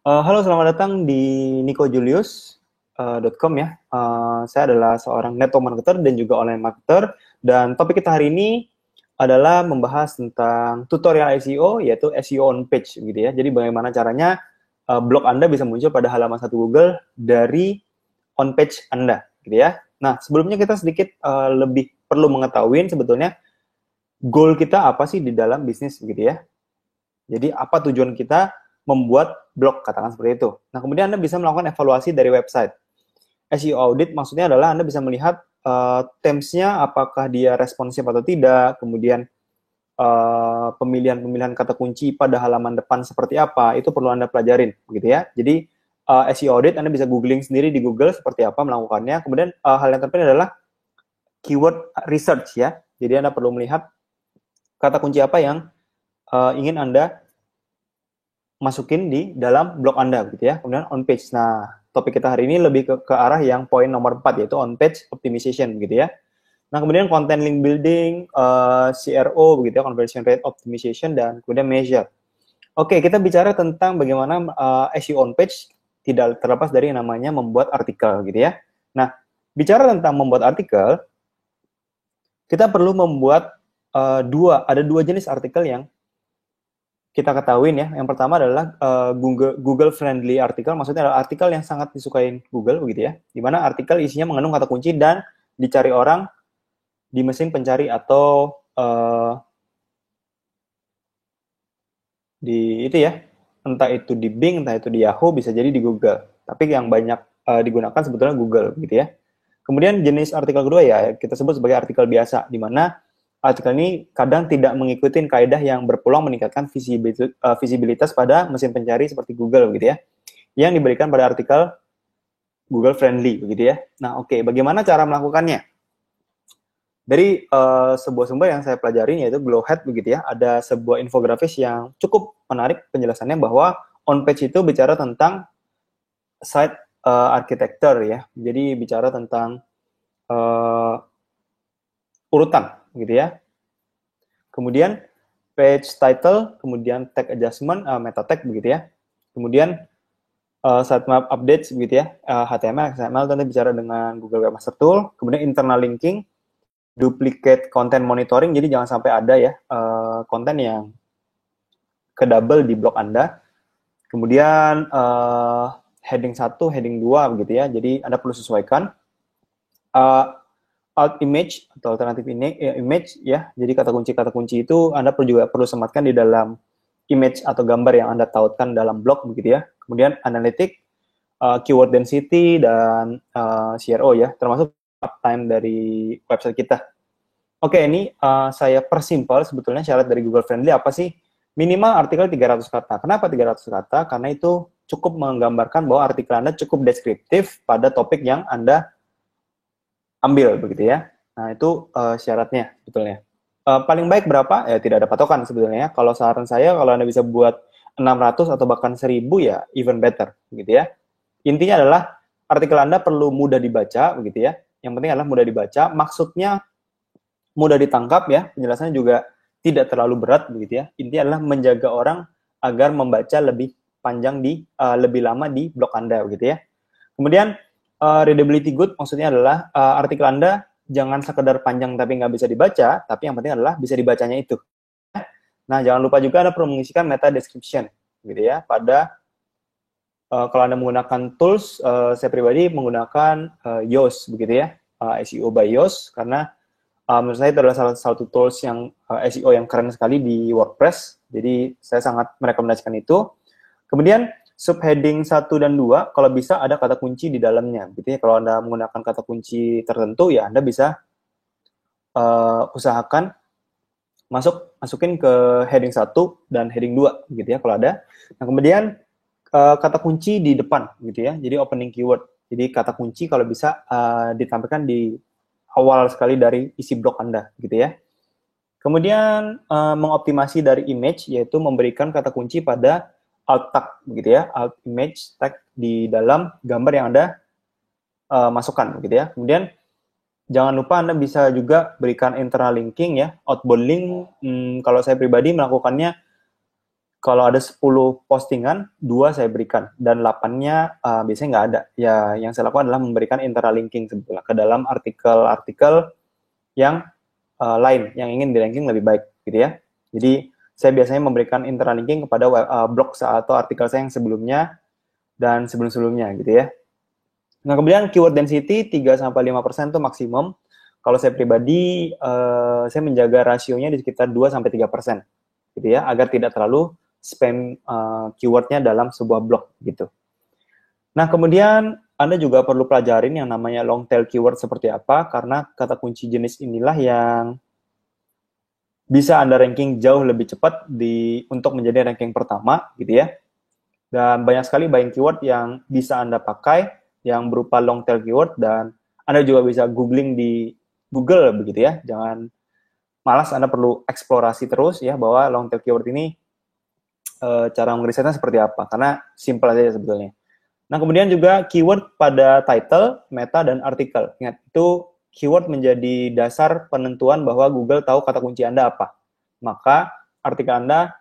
Halo, selamat datang di nikojulius.com ya. Saya adalah seorang network marketer dan juga online marketer. Dan topik kita hari ini adalah membahas tentang tutorial SEO, yaitu SEO on page, gitu ya. Jadi bagaimana caranya blog Anda bisa muncul pada halaman satu Google dari on page Anda, gitu ya. Nah, sebelumnya kita sedikit lebih perlu mengetahui sebetulnya goal kita apa sih di dalam bisnis, gitu ya. Jadi apa tujuan kita membuat blog, katakan seperti itu. Nah, kemudian Anda bisa melakukan evaluasi dari website. SEO audit maksudnya adalah Anda bisa melihat terms-nya apakah dia responsif atau tidak, kemudian pemilihan-pemilihan kata kunci pada halaman depan seperti apa, itu perlu Anda pelajarin, gitu ya. Jadi SEO audit Anda bisa googling sendiri di Google seperti apa melakukannya. Kemudian hal yang terpenting adalah keyword research ya. Jadi Anda perlu melihat kata kunci apa yang ingin Anda masukin di dalam blog Anda gitu ya. Kemudian on page. Nah, topik kita hari ini lebih ke arah yang poin nomor 4 yaitu on page optimization gitu ya. Nah, kemudian content link building, CRO begitu ya, conversion rate optimization dan kemudian measure. Oke, kita bicara tentang bagaimana SEO on page tidak terlepas dari yang namanya membuat artikel gitu ya. Nah, bicara tentang membuat artikel, kita perlu membuat ada dua jenis artikel yang kita ketahuin ya. Yang pertama adalah Google friendly artikel, maksudnya adalah artikel yang sangat disukai Google begitu ya. Di mana artikel isinya mengandung kata kunci dan dicari orang di mesin pencari atau di itu ya. Entah itu di Bing, entah itu di Yahoo, bisa jadi di Google. Tapi yang banyak digunakan sebetulnya Google gitu ya. Kemudian jenis artikel kedua ya kita sebut sebagai artikel biasa, di mana artikel ini kadang tidak mengikuti kaidah yang berpeluang meningkatkan visibilitas pada mesin pencari seperti Google gitu ya, yang diberikan pada artikel Google friendly begitu ya. Nah, oke, bagaimana cara melakukannya? Dari sebuah sumber yang saya pelajari yaitu Glowhead begitu ya, ada sebuah infografis yang cukup menarik penjelasannya bahwa on page itu bicara tentang site architecture ya. Jadi bicara tentang uh, urutan gitu ya. Kemudian page title, kemudian tag adjustment, meta tag begitu ya. Kemudian sitemap updates begitu ya, HTML, XML tentu bicara dengan Google Webmaster Tool. Kemudian internal linking, duplicate content monitoring, jadi jangan sampai ada ya konten yang ke double di blog Anda. Kemudian heading 1, heading 2 begitu ya. Jadi Anda perlu sesuaikan. Alt image atau alternatif ini image ya. Jadi kata kunci itu Anda juga perlu sematkan di dalam image atau gambar yang Anda tautkan dalam blog begitu ya. Kemudian analitik, keyword density dan CRO ya, termasuk uptime dari website kita. Oke, ini saya persimpel sebetulnya syarat dari Google Friendly apa sih? Minimal artikel 300 kata. Kenapa 300 kata? Karena itu cukup menggambarkan bahwa artikel Anda cukup deskriptif pada topik yang Anda ambil begitu ya. Nah, itu syaratnya sebetulnya. Paling baik berapa? Ya tidak ada patokan sebetulnya. Kalau saran saya kalau Anda bisa buat 600 atau bahkan 1000 ya even better gitu ya. Intinya adalah artikel Anda perlu mudah dibaca begitu ya. Yang penting adalah mudah dibaca, maksudnya mudah ditangkap ya. Penjelasannya juga tidak terlalu berat begitu ya. Intinya adalah menjaga orang agar membaca lebih panjang lebih lama di blog Anda begitu ya. Kemudian readability good maksudnya adalah artikel Anda jangan sekedar panjang tapi nggak bisa dibaca, tapi yang penting adalah bisa dibacanya itu. Nah, jangan lupa juga Anda perlu mengisikan meta description gitu ya pada kalau Anda menggunakan tools, saya pribadi menggunakan Yoast begitu ya, SEO by Yoast, karena menurut saya itu adalah salah satu tools yang SEO yang keren sekali di WordPress, jadi saya sangat merekomendasikan itu. Kemudian subheading 1 dan 2, kalau bisa ada kata kunci di dalamnya. Gitu ya. Kalau Anda menggunakan kata kunci tertentu, ya Anda bisa usahakan masukin ke heading 1 dan heading 2, gitu ya, kalau ada. Nah, kemudian kata kunci di depan, gitu ya. Jadi opening keyword. Jadi kata kunci kalau bisa ditampilkan di awal sekali dari isi blog Anda, gitu ya. Kemudian mengoptimasi dari image, yaitu memberikan kata kunci pada alt tag, gitu ya, alt image tag di dalam gambar yang Anda masukkan, gitu ya. Kemudian jangan lupa Anda bisa juga berikan internal linking ya, outbound link. Kalau saya pribadi melakukannya kalau ada 10 postingan, 2 saya berikan, dan 8-nya biasanya nggak ada. Ya, yang saya lakukan adalah memberikan interlinking sebetulnya ke dalam artikel-artikel yang lain, yang ingin di-ranking lebih baik, gitu ya. Jadi, saya biasanya memberikan interlinking kepada blog atau artikel saya yang sebelumnya, dan sebelum-sebelumnya, gitu ya. Nah, kemudian keyword density 3-5% itu maksimum. Kalau saya pribadi, saya menjaga rasionya di sekitar 2-3%, gitu ya, agar tidak terlalu spam keywordnya dalam sebuah blog gitu. Nah, kemudian Anda juga perlu pelajarin yang namanya long tail keyword seperti apa, karena kata kunci jenis inilah yang bisa Anda ranking jauh lebih cepat untuk menjadi ranking pertama gitu ya. Dan banyak sekali buying keyword yang bisa Anda pakai yang berupa long tail keyword, dan Anda juga bisa googling di Google begitu ya. Jangan malas, Anda perlu eksplorasi terus ya bahwa long tail keyword ini cara merisetnya seperti apa, karena simple aja sebetulnya. Nah, kemudian juga keyword pada title, meta, dan artikel. Ingat, itu keyword menjadi dasar penentuan bahwa Google tahu kata kunci Anda apa. Maka, artikel Anda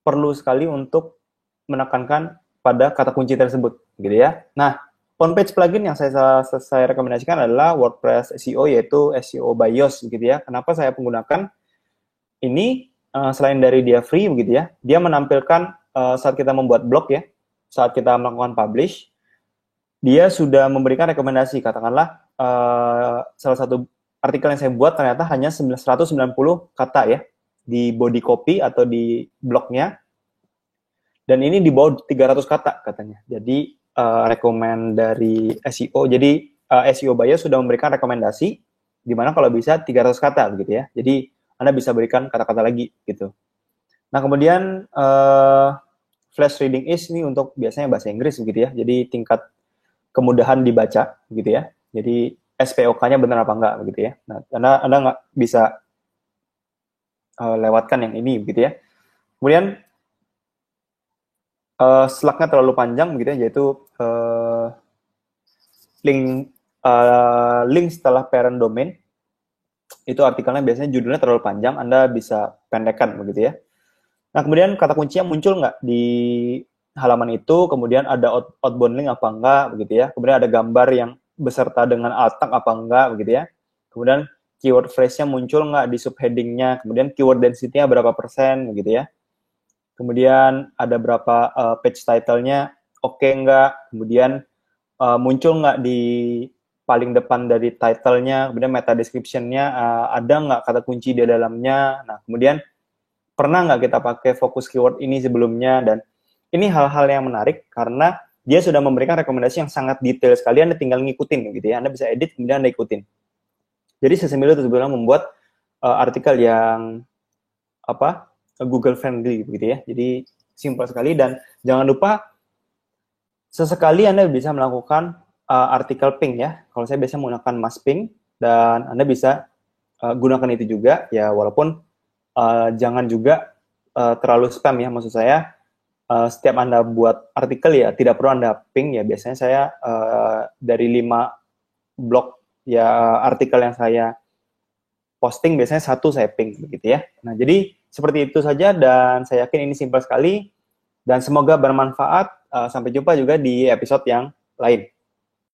perlu sekali untuk menekankan pada kata kunci tersebut, gitu ya. Nah, on-page plugin yang saya rekomendasikan adalah WordPress SEO, yaitu SEO by Yoast, gitu ya. Kenapa saya menggunakan ini? Selain dari dia free begitu ya, dia menampilkan saat kita membuat blog ya, saat kita melakukan publish, dia sudah memberikan rekomendasi. Katakanlah salah satu artikel yang saya buat ternyata hanya 190 kata ya di body copy atau di blognya, dan ini di bawah 300 kata katanya. Jadi rekomend dari SEO, jadi SEO Buyer sudah memberikan rekomendasi di mana kalau bisa 300 kata begitu ya. Jadi Anda bisa berikan kata-kata lagi gitu. Nah, kemudian flash reading ease ini untuk biasanya bahasa Inggris begitu ya. Jadi tingkat kemudahan dibaca gitu ya. Jadi SPOK-nya benar apa enggak begitu ya. Nah, Anda nggak bisa lewatkan yang ini begitu ya. Kemudian slug-nya terlalu panjang begitu ya, yaitu link setelah parent domain. Itu artikelnya biasanya judulnya terlalu panjang, Anda bisa pendekkan begitu ya. Nah, kemudian kata kuncinya muncul nggak di halaman itu, kemudian ada outbound link apa enggak begitu ya. Kemudian ada gambar yang beserta dengan alt tag apa enggak begitu ya. Kemudian keyword phrase-nya muncul nggak di subheading-nya, kemudian keyword density-nya berapa persen begitu ya. Kemudian ada berapa page title-nya oke nggak, kemudian muncul nggak di paling depan dari title-nya, kemudian meta description-nya ada nggak kata kunci di dalamnya. Nah, kemudian pernah nggak kita pakai fokus keyword ini sebelumnya, dan ini hal-hal yang menarik karena dia sudah memberikan rekomendasi yang sangat detail sekali, Anda tinggal ngikutin gitu ya, Anda bisa edit kemudian Anda ikutin. Jadi sesambil itu sebenarnya membuat artikel yang Google friendly begitu ya. Jadi simpel sekali, dan jangan lupa sesekali Anda bisa melakukan artikel ping ya. Kalau saya biasanya menggunakan mass ping, dan Anda bisa gunakan itu juga ya, walaupun jangan juga terlalu spam ya. Maksud saya setiap Anda buat artikel ya tidak perlu Anda ping ya. Biasanya saya dari 5 blog ya artikel yang saya posting biasanya 1 saya ping begitu ya. Nah, jadi seperti itu saja, dan saya yakin ini simpel sekali dan semoga bermanfaat. Sampai jumpa juga di episode yang lain.